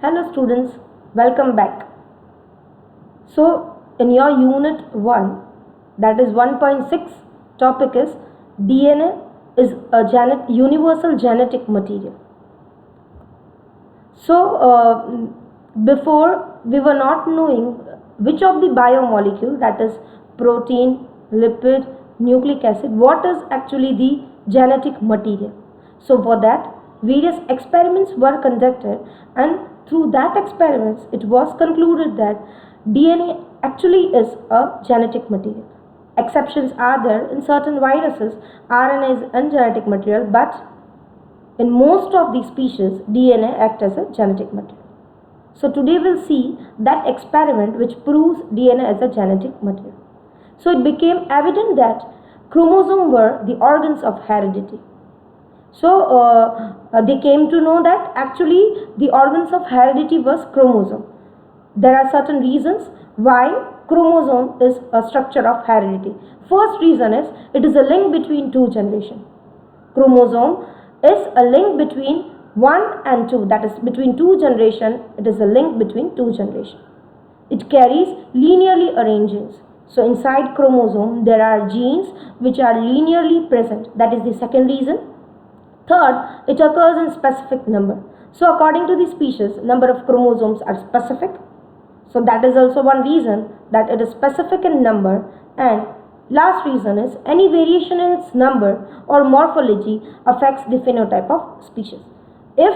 Hello students, welcome back. So in your unit 1, that is 1.6, topic is DNA is a universal genetic material. So before we were not knowing which of the biomolecule, that is protein, lipid, nucleic acid, what is actually the genetic material. So for that various experiments were conducted, and through that experiments it was concluded that DNA actually is a genetic material. Exceptions are there. In certain viruses, RNA is ungenetic material, but in most of these species, DNA acts as a genetic material. So today we'll see that experiment which proves DNA as a genetic material. So it became evident that chromosomes were the organs of heredity. So they came to know that actually the organs of heredity was chromosome. There are certain reasons why chromosome is a structure of heredity. First reason is it is a link between two generations. Chromosome is a link between 1 and 2, that is between two generations. It is a link between two generations. It carries linearly arranged genes. So inside chromosome there are genes which are linearly present. That is the second reason. Third, it occurs in specific number. So according to the species, number of chromosomes are specific. So that is also one reason that it is specific in number. And last reason is any variation in its number or morphology affects the phenotype of species. If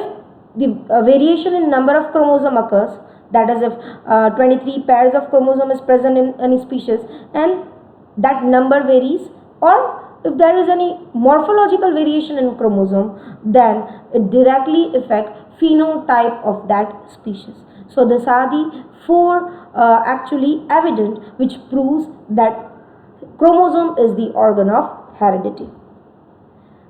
the variation in number of chromosome occurs, that is if 23 pairs of chromosome is present in any species and that number varies, or if there is any morphological variation in chromosome, then it directly affects phenotype of that species. So these are the four actually evident which proves that chromosome is the organ of heredity.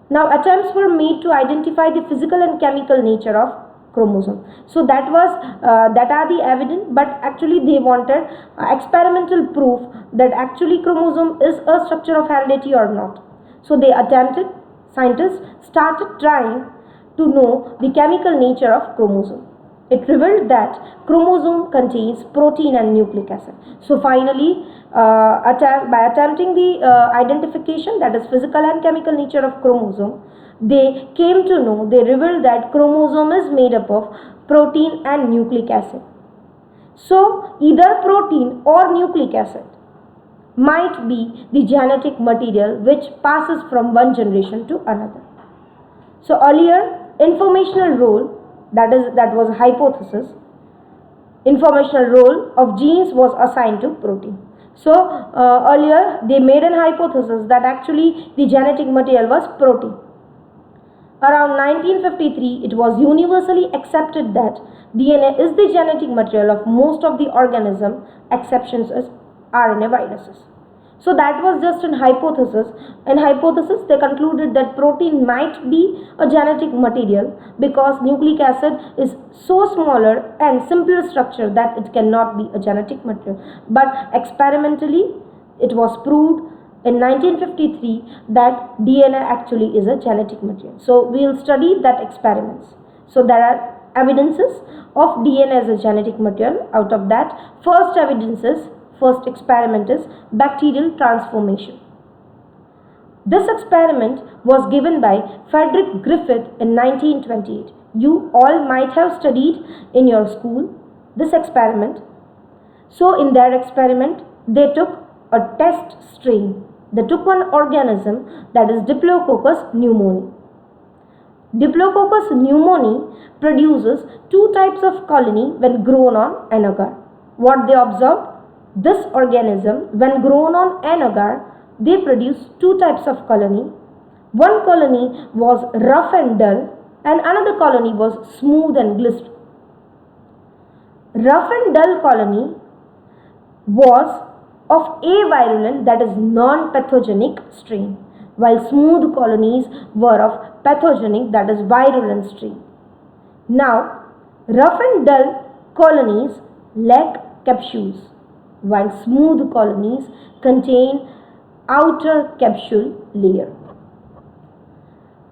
Now attempts were made to identify the physical and chemical nature of chromosome. So that are the evident, but actually they wanted experimental proof that actually chromosome is a structure of heredity or not. So they attempted, scientists started trying to know the chemical nature of chromosome. It revealed that chromosome contains protein and nucleic acid. So finally, by attempting the identification, that is physical and chemical nature of chromosome, they came to know, they revealed that chromosome is made up of protein and nucleic acid. So either protein or nucleic acid might be the genetic material which passes from one generation to another. So earlier, informational role, that was hypothesis, informational role of genes was assigned to protein. So earlier they made an hypothesis that actually the genetic material was protein. Around 1953, it was universally accepted that DNA is the genetic material of most of the organism, exceptions is RNA viruses. So that was just an hypothesis. In hypothesis, they concluded that protein might be a genetic material because nucleic acid is so smaller and simpler structure that it cannot be a genetic material. But experimentally, it was proved in 1953 that DNA actually is a genetic material. So we will study that experiments. So there are evidences of DNA as a genetic material. Out of that, first experiment is bacterial transformation. This experiment was given by Frederick Griffith in 1928. You all might have studied in your school this experiment. So in their experiment, they took a test strain. They took one organism, that is Diplococcus pneumoniae. Diplococcus pneumoniae produces two types of colony when grown on an agar. What they observed? This organism, when grown on an agar, they produce two types of colony. One colony was rough and dull, and another colony was smooth and glistening. Rough and dull colony was of avirulent, that is non-pathogenic strain, while smooth colonies were of pathogenic, that is virulent strain. Now, rough and dull colonies lack capsules, while smooth colonies contain outer capsule layer.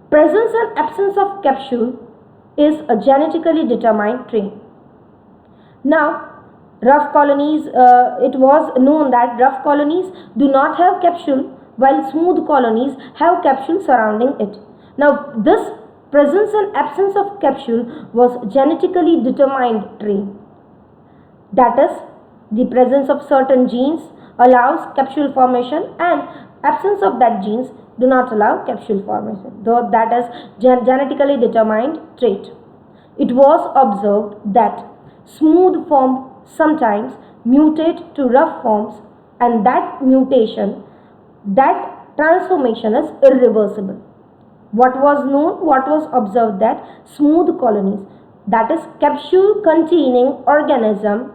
Presence and absence of capsule is a genetically determined trait. Now, rough colonies, it was known that rough colonies do not have capsule, while smooth colonies have capsule surrounding it. Now, this presence and absence of capsule was genetically determined trait. That is, the presence of certain genes allows capsule formation, and absence of that genes do not allow capsule formation. Though that is genetically determined trait. It was observed that smooth form sometimes mutate to rough forms, and that mutation, that transformation is irreversible. What was known, what was observed, that smooth colonies, that is capsule containing organism,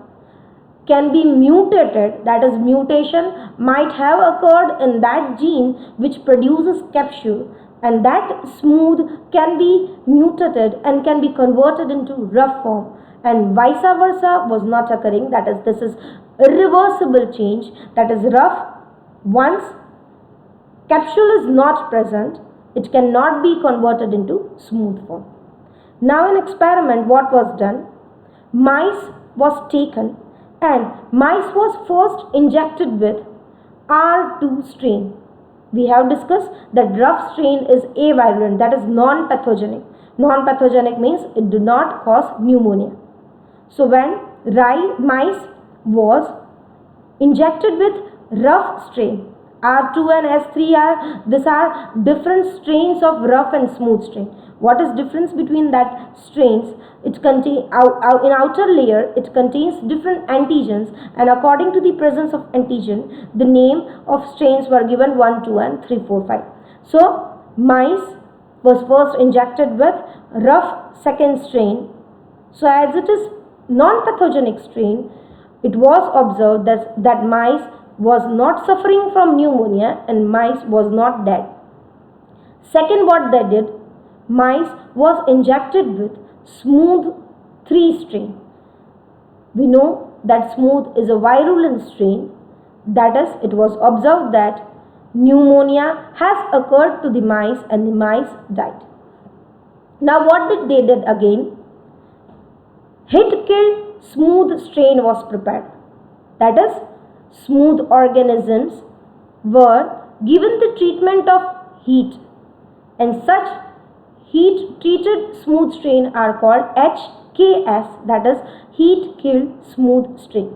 can be mutated, that is mutation might have occurred in that gene which produces capsule, and that smooth can be mutated and can be converted into rough form, and vice versa was not occurring. That is, this is irreversible change, that is rough. Once capsule is not present, it cannot be converted into smooth form. Now, in experiment, what was done? Mice was taken, and mice was first injected with R2 strain. We have discussed that rough strain is avirulent, that is non-pathogenic. Non-pathogenic means it do not cause pneumonia. So when mice was injected with rough strain, R2 and S3 these are different strains of rough and smooth strain. What is difference between that strains? It contain in outer layer it contains different antigens, and according to the presence of antigen, the name of strains were given 1, 2 and 3, 4, 5. So mice was first injected with rough second strain. So as it is non-pathogenic strain, it was observed that mice was not suffering from pneumonia and mice was not dead. Second, what they did, mice was injected with smooth 3 strain. We know that smooth is a virulent strain. That is, it was observed that pneumonia has occurred to the mice and the mice died. Now what they did again? Hit-kill smooth strain was prepared. That is, smooth organisms were given the treatment of heat, and such heat treated smooth strain are called HKS, that is heat killed smooth strain.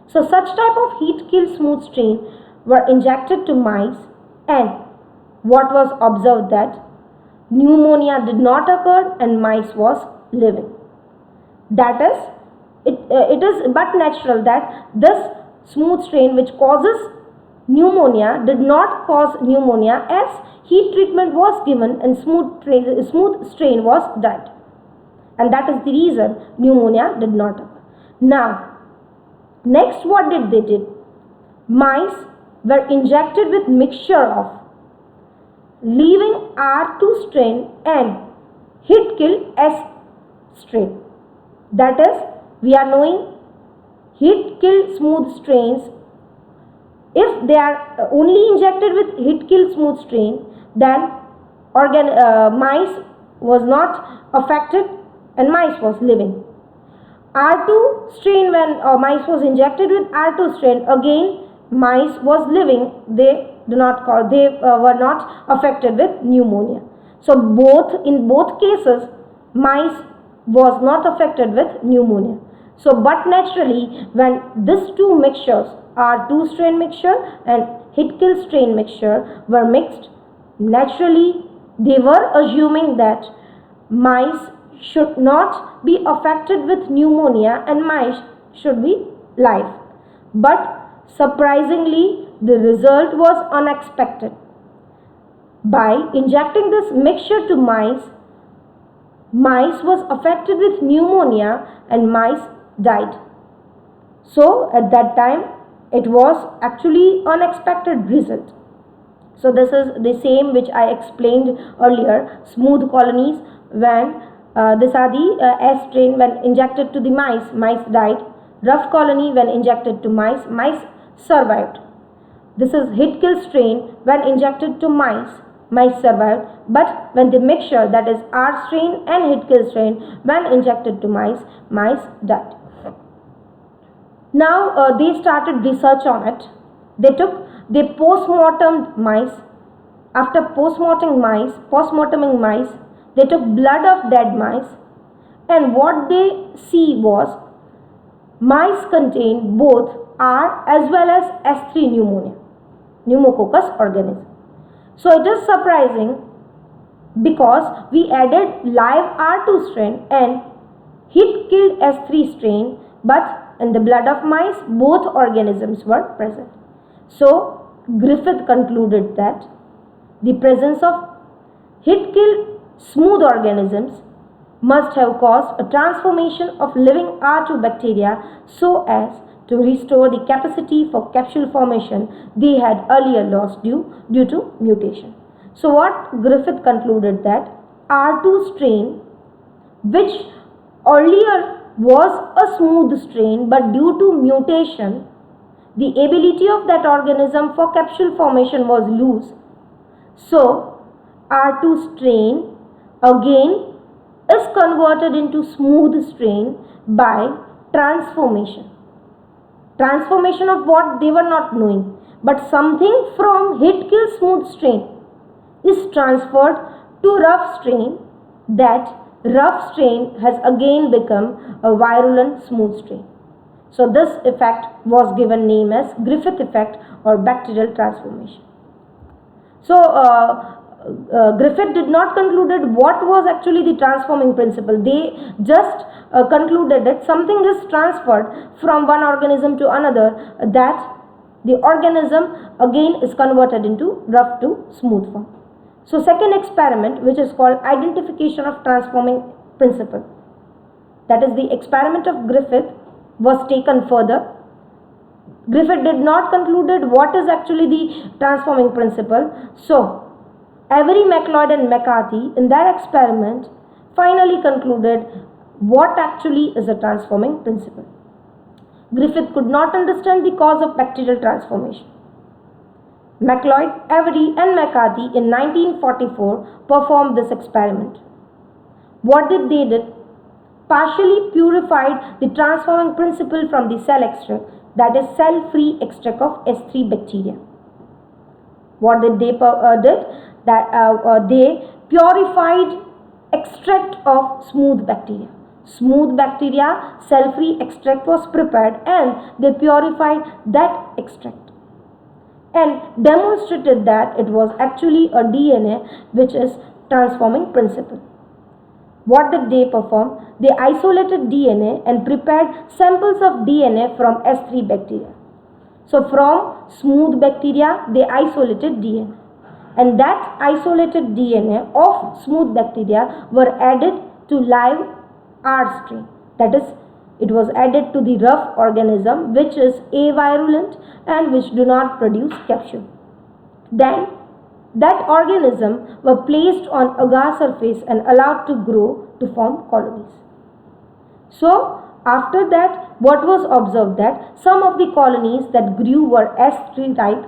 So such type of heat killed smooth strain were injected to mice, and what was observed, that pneumonia did not occur and mice was living. That is, it is but natural that this smooth strain which causes pneumonia did not cause pneumonia, as heat treatment was given and smooth strain was died, and that is the reason pneumonia did not occur. Now, next what they did? Mice were injected with mixture of leaving R2 strain and hit kill S strain. That is, we are knowing hit kill smooth strains, if they are only injected with hit kill smooth strain, then mice was not affected and mice was living. R2 strain, when mice was injected with R2 strain, again mice was living, they were not affected with pneumonia. So in both cases mice was not affected with pneumonia. So but naturally, when these two mixtures, R2 strain mixture and hit kill strain mixture were mixed, naturally they were assuming that mice should not be affected with pneumonia and mice should be live. But surprisingly, the result was unexpected. By injecting this mixture to mice was affected with pneumonia and mice died. So at that time it was actually unexpected result. So this is the same which I explained earlier. Smooth colonies, when these are the S strain, when injected to the mice died. Rough colony, when injected to mice survived. This is hit kill strain, when injected to mice survived. But when the mixture, that is R strain and hit kill strain, when injected to mice died. Now they started research on it. They post-mortemed mice. After post-morteming mice, they took blood of dead mice, and what they see was mice contain both R as well as S3 pneumococcus organism. So it is surprising because we added live R2 strain and heat killed S3 strain, but in the blood of mice both organisms were present. So Griffith concluded that the presence of heat killed smooth organisms must have caused a transformation of living R2 bacteria so as to restore the capacity for capsule formation they had earlier lost due to mutation. So what Griffith concluded that R2 strain, which earlier was a smooth strain, but due to mutation the ability of that organism for capsule formation was loose. So R2 strain again is converted into smooth strain by transformation. Transformation of what they were not knowing, but something from heat kill smooth strain is transferred to rough strain. That rough strain has again become a virulent smooth strain. So this effect was given name as Griffith effect or bacterial transformation. So Griffith did not concluded what was actually the transforming principle. They just concluded that something is transferred from one organism to another, that the organism again is converted into rough to smooth form. So second experiment, which is called identification of transforming principle, that is the experiment of Griffith, was taken further. Griffith did not concluded what is actually the transforming principle. So Avery, MacLeod and McCarthy in their experiment finally concluded what actually is a transforming principle. Griffith could not understand the cause of bacterial transformation. MacLeod, Avery and McCarthy in 1944 performed this experiment. What did they did? Partially purified the transforming principle from the cell extract, that is cell-free extract of S3 bacteria. What did they did? They purified extract of smooth bacteria. Smooth bacteria cell-free extract was prepared and they purified that extract and demonstrated that it was actually a DNA which is transforming principle. What did they perform? They isolated DNA and prepared samples of DNA from S3 bacteria. So from smooth bacteria they isolated DNA, and that isolated DNA of smooth bacteria were added to live R strain. That is, it was added to the rough organism which is avirulent and which do not produce capsule. Then that organism were placed on agar surface and allowed to grow to form colonies. So after that, what was observed that some of the colonies that grew were S3 type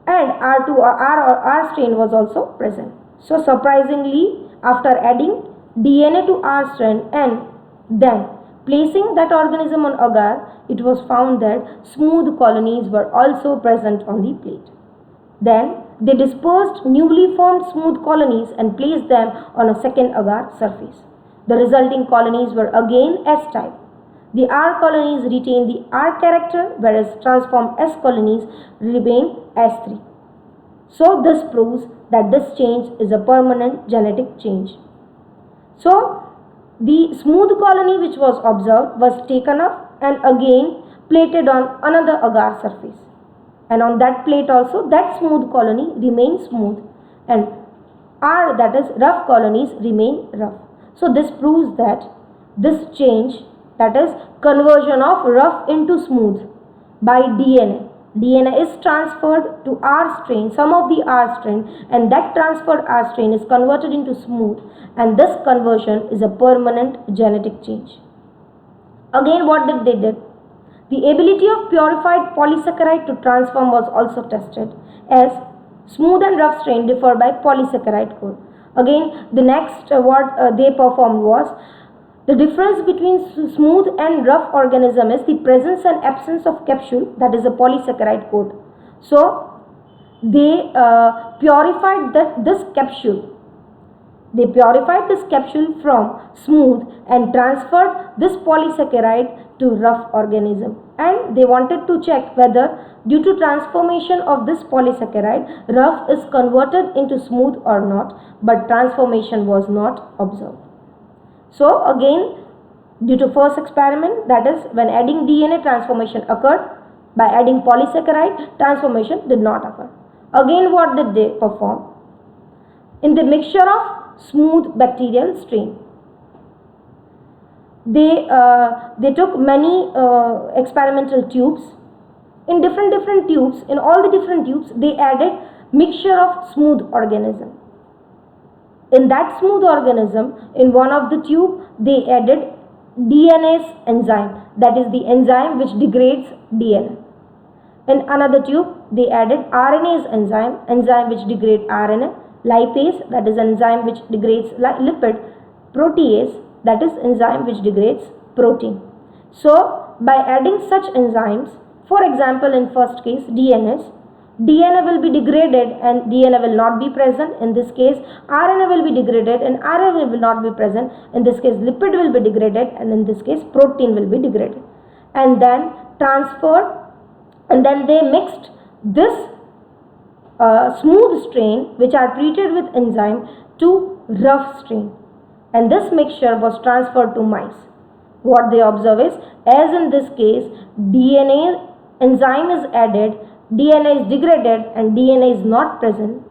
and R2 or R strain was also present. So surprisingly, after adding DNA to R strain and then placing that organism on agar, it was found that smooth colonies were also present on the plate. Then they dispersed newly formed smooth colonies and placed them on a second agar surface. The resulting colonies were again S type. The R colonies retain the R character, whereas transformed S colonies remain S3. So this proves that this change is a permanent genetic change. So the smooth colony which was observed was taken up and again plated on another agar surface. And on that plate also that smooth colony remains smooth and R, that is rough colonies, remain rough. So this proves that this change, that is conversion of rough into smooth by DNA. DNA is transferred to R strain, some of the R strain, and that transferred R strain is converted into smooth, and this conversion is a permanent genetic change. Again, what did they did? The ability of purified polysaccharide to transform was also tested, as smooth and rough strain differ by polysaccharide code. Again, the next what they performed was The difference between smooth and rough organism is the presence and absence of capsule, that is a polysaccharide coat. So they purified this capsule. They purified this capsule from smooth and transferred this polysaccharide to rough organism, and they wanted to check whether due to transformation of this polysaccharide rough is converted into smooth or not, but transformation was not observed. So again, due to first experiment, that is when adding DNA, transformation occurred. By adding polysaccharide, transformation did not occur. Again, what did they perform? In the mixture of smooth bacterial strain, they took many experimental tubes. In different tubes, in all the different tubes, they added mixture of smooth organism. In that smooth organism, in one of the tube, they added DNase enzyme, that is the enzyme which degrades DNA. In another tube, they added RNase enzyme which degrades RNA, lipase, that is enzyme which degrades lipid, protease, that is enzyme which degrades protein. So by adding such enzymes, for example in first case DNase, DNA will be degraded and DNA will not be present. In this case RNA will be degraded and RNA will not be present. In this case lipid will be degraded, and in this case protein will be degraded, and then transferred, and then they mixed this smooth strain which are treated with enzyme to rough strain, and this mixture was transferred to mice. What they observe is, as in this case DNA enzyme is added, DNA is degraded and DNA is not present.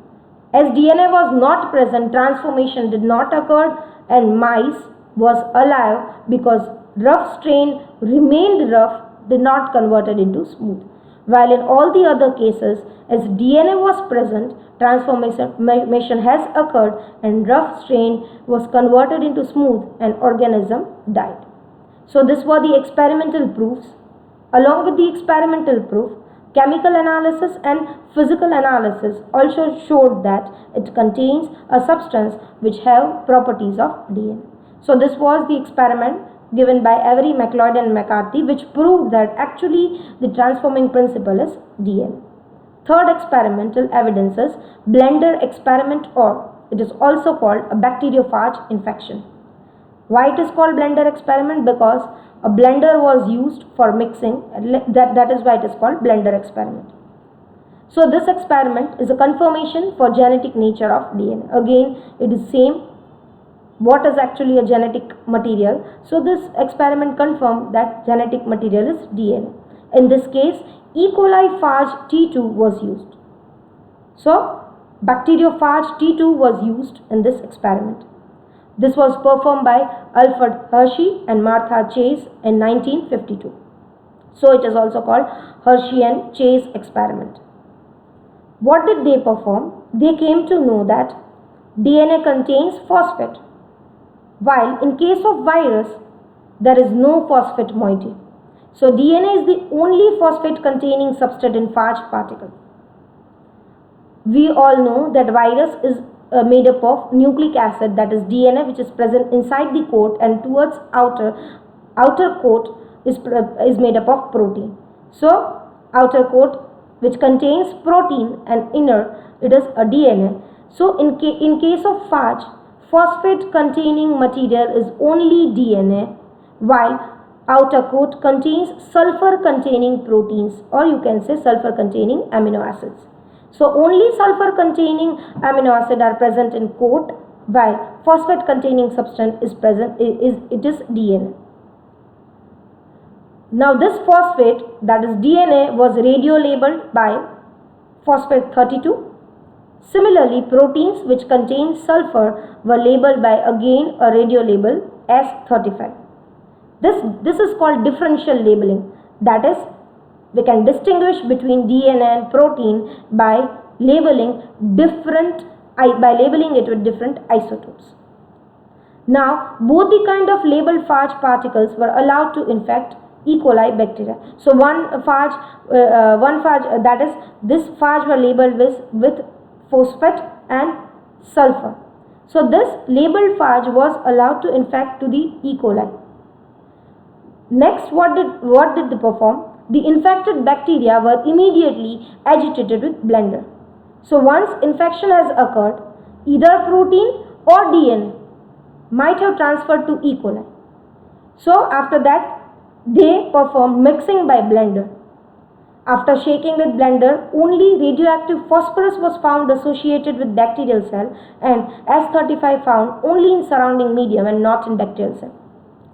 As DNA was not present, transformation did not occur and mice was alive because rough strain remained rough, did not converted into smooth. While in all the other cases, as DNA was present, transformation has occurred and rough strain was converted into smooth and organism died. So this were the experimental proofs. Along with the experimental proof, chemical analysis and physical analysis also showed that it contains a substance which have properties of DNA. So this was the experiment given by Avery, MacLeod and McCarthy, which proved that actually the transforming principle is DNA. Third experimental evidence is blender experiment, or it is also called a bacteriophage infection. Why it is called blender experiment? Because a blender was used for mixing, that is why it is called blender experiment. So this experiment is a confirmation for genetic nature of DNA. Again, it is same, what is actually a genetic material. So this experiment confirmed that genetic material is DNA. In this case, E. coli phage T2 was used. So bacteriophage T2 was used in this experiment. This was performed by Alfred Hershey and Martha Chase in 1952. So it is also called Hershey and Chase experiment. What did they perform? They came to know that DNA contains phosphate, while in case of virus there is no phosphate moiety. So DNA is the only phosphate containing substrate in phage particle. We all know that virus is made up of nucleic acid, that is DNA, which is present inside the coat, and towards outer coat is made up of protein. So outer coat which contains protein and inner it is a DNA. So in case of phage, phosphate containing material is only DNA, while outer coat contains sulfur containing proteins, or you can say sulfur containing amino acids. So only sulfur containing amino acid are present in coat, while phosphate containing substance is present, it is DNA. Now this phosphate, that is DNA, was radio labeled by phosphate 32. Similarly, proteins which contain sulfur were labeled by again a radio label S35. This is called differential labeling. That is, we can distinguish between DNA and protein by labeling it with different isotopes. Now, both the kind of labeled phage particles were allowed to infect E. coli bacteria. So one phage, that is, this phage were labeled with phosphate and sulfur. So this labeled phage was allowed to infect to the E. coli. Next, what did they perform? The infected bacteria were immediately agitated with blender. So once infection has occurred, either protein or DNA might have transferred to E. coli. So after that, they performed mixing by blender. After shaking with blender, only radioactive phosphorus was found associated with bacterial cell and S35 found only in surrounding medium and not in bacterial cell.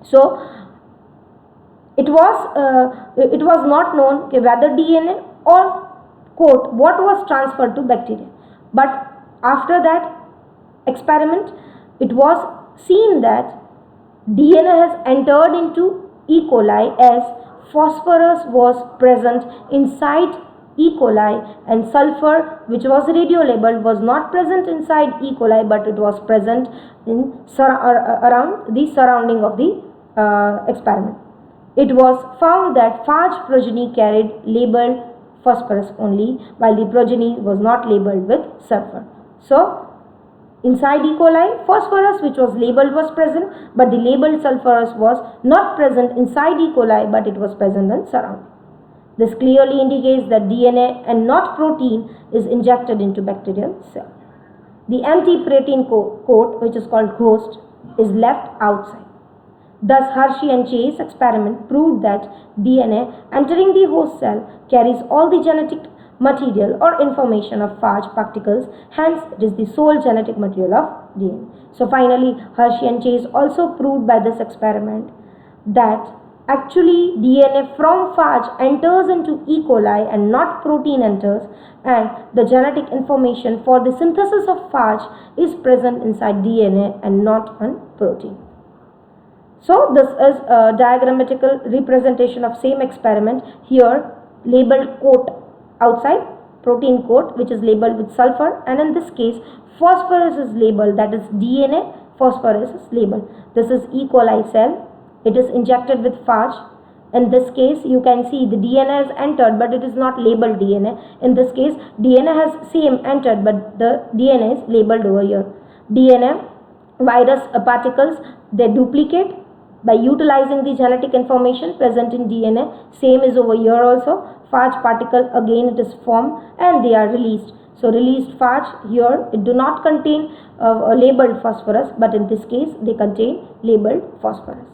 So it was not known whether DNA or quote what was transferred to bacteria. But after that experiment, it was seen that DNA has entered into E. coli as phosphorus was present inside E. coli and sulfur, which was radiolabeled, was not present inside E. coli but it was present in around the surrounding of the experiment. It was found that phage progeny carried labeled phosphorus only, while the progeny was not labeled with sulfur. So inside E. coli, phosphorus which was labeled was present, but the labeled sulfurous was not present inside E. coli but it was present in surrounding. This clearly indicates that DNA and not protein is injected into bacterial cell. The anti-protein coat, which is called ghost, is left outside. Thus, Hershey and Chase experiment proved that DNA entering the host cell carries all the genetic material or information of phage particles, hence it is the sole genetic material of DNA. So finally, Hershey and Chase also proved by this experiment that actually DNA from phage enters into E. coli and not protein enters, and the genetic information for the synthesis of phage is present inside DNA and not on protein. So this is a diagrammatical representation of same experiment. Here labeled coat outside, protein coat which is labeled with sulfur, and in this case phosphorus is labeled, that is DNA phosphorus is labeled. This is E. coli cell. It is injected with phage. In this case you can see the DNA has entered but it is not labeled DNA. In this case DNA has same entered but the DNA is labeled over here. DNA virus particles, they duplicate by utilizing the genetic information present in DNA. Same is over here also. Phage particle, again it is formed and they are released. So released phage here, it do not contain labeled phosphorus, but in this case they contain labeled phosphorus.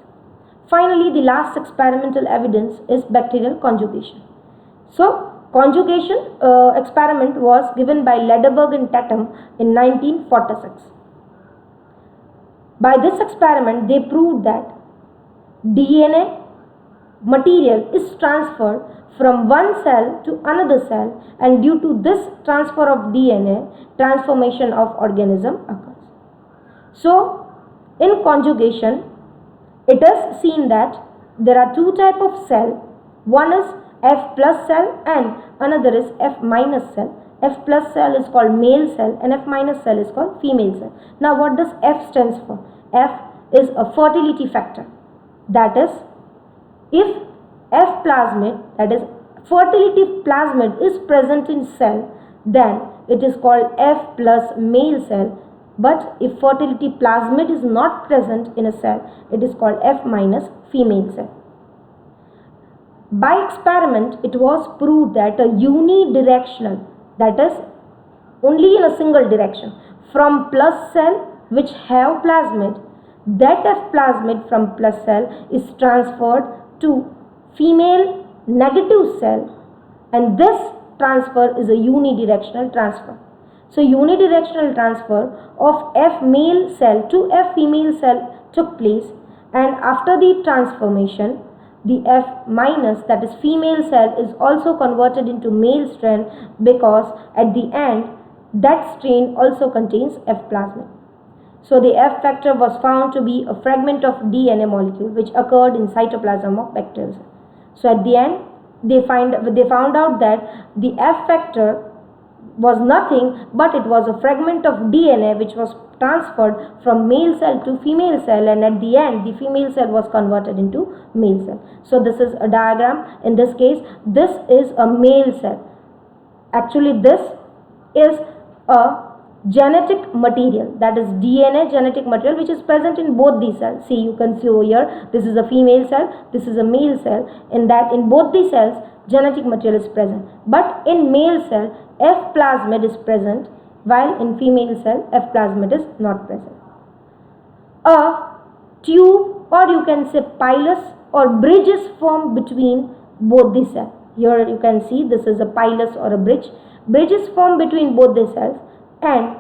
Finally, the last experimental evidence is bacterial conjugation. So conjugation experiment was given by Lederberg and Tatum in 1946. By this experiment, they proved that DNA material is transferred from one cell to another cell, and due to this transfer of DNA, transformation of organism occurs. So in conjugation, it is seen that there are two types of cell. One is F plus cell and another is F minus cell. F plus cell is called male cell and F minus cell is called female cell. Now what does F stands for? F is a fertility factor. That is, if F plasmid, that is fertility plasmid, is present in cell, then it is called F plus male cell. But if fertility plasmid is not present in a cell, it is called F minus female cell. By experiment, it was proved that a unidirectional, that is only in a single direction, from plus cell which have plasmid, that F plasmid from plus cell is transferred to female negative cell, and this transfer is a unidirectional transfer. So unidirectional transfer of F male cell to F female cell took place, and after the transformation, the F minus, that is female cell, is also converted into male strand, because at the end that strain also contains F plasmid. So the F factor was found to be a fragment of DNA molecule which occurred in cytoplasm of bacterial cell. So at the end they found out that the F factor was nothing but it was a fragment of DNA which was transferred from male cell to female cell, and at the end the female cell was converted into male cell. So this is a diagram. In this case, this is a male cell. Actually this is a genetic material, that is DNA genetic material, which is present in both these cells. See, you can see over here, this is a female cell, this is a male cell. In that, in both these cells, genetic material is present. But in male cell, F plasmid is present, while in female cell, F plasmid is not present. A tube, or you can say pilus or bridge, is formed between both the cells. Here you can see this is a pilus or a bridge. Bridge is formed between both the cells, and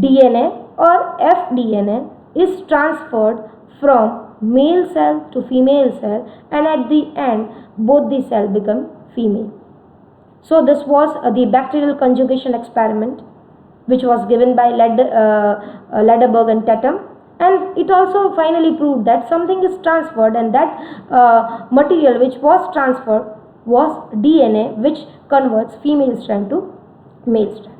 DNA or fDNA is transferred from male cell to female cell, and at the end both the cell become female. So this was the bacterial conjugation experiment, which was given by Lederberg and Tatum, and it also finally proved that something is transferred, and that material which was transferred was DNA, which converts female strand to male strand.